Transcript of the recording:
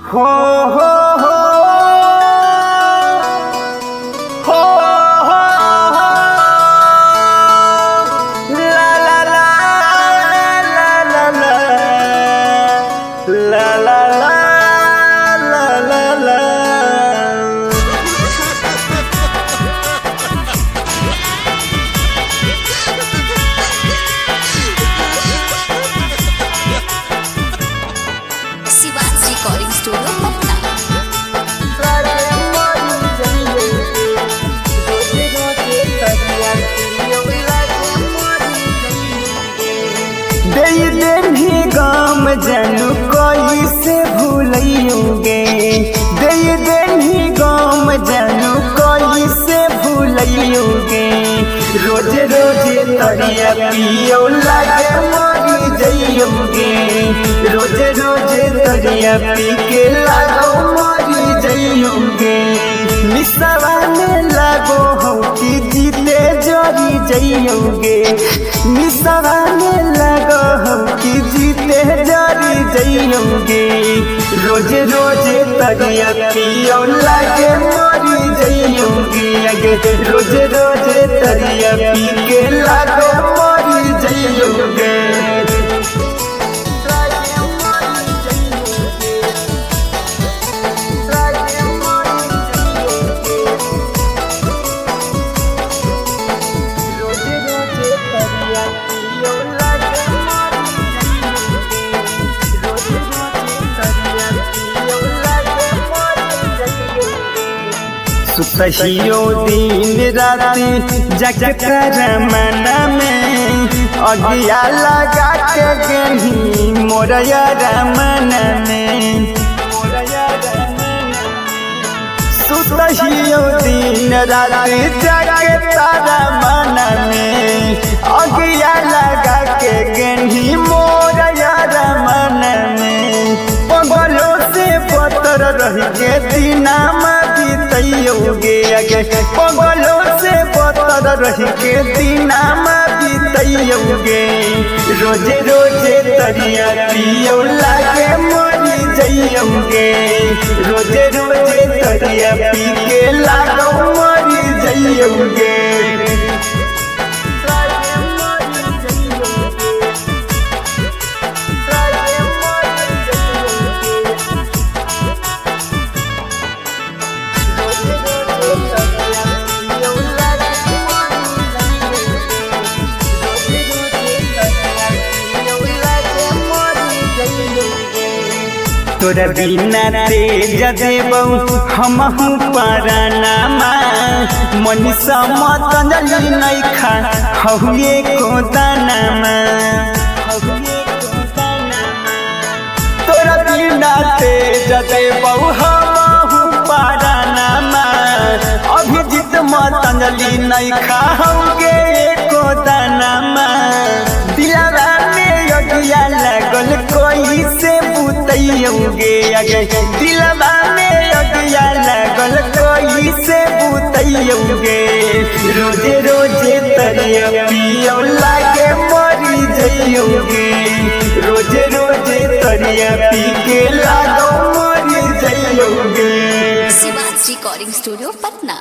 हो हो हो हो हो ला ला ला ला ला ला ला ला ला ला ला। Shivaji recording studio Patna. दे देनी गाम जनू कोई से भूलियोगे, दे देनी गाम जनू कोई से भूलियोगे। रोज रोज तरिया पियो लागे मरी जइयोगे, रोज रोज तरिया पी के लागो मरी जइयोगे। निसवाने लागो हो कि जीते जरी जइयोगे, निसवाने लागो हो कि जीते जरी जइयोगे। रोज रोज तरिया पियो लागे मरी जइयोगे, रोज रोज तरिया पी के लागो मरी जइयोगे। सुतहियो दिन राति जग कर मना में अगिया लगा के गेही मोरया रमन में। सुतहियो दिन राति जग तारा मन में अगिया लगा के गेही मोरया रमन में। पगलो से पतर रह के दिना बीतैयोगे, पगलो से पतर रह के दिना बीतैयोगे। रोज रोज तरिया पियो लागे मरी जइयोगे, रोज रोज तरिया पी के लागो मरी जइयोगे। तोरा बिना तेज देबऊ हमहू परानामा, मनीषा मतंजलि नहीं खा हहुए को दानामा। तोरा बिना तेज देबऊ हमहू परानामा, अभिजीत मतंजलि नहीं खा हहुए को दानामा। दिलवा में अगिया लागल कोई से बुतैयोगे, दिलवा में अगिया लागल कोई से बुतैयोगे। रोज रोज तरिया पियो लागे मरी जइयोगे, रोज रोज तरिया पी के लागो मरी जइयोगे। Shivaji recording studio Patna.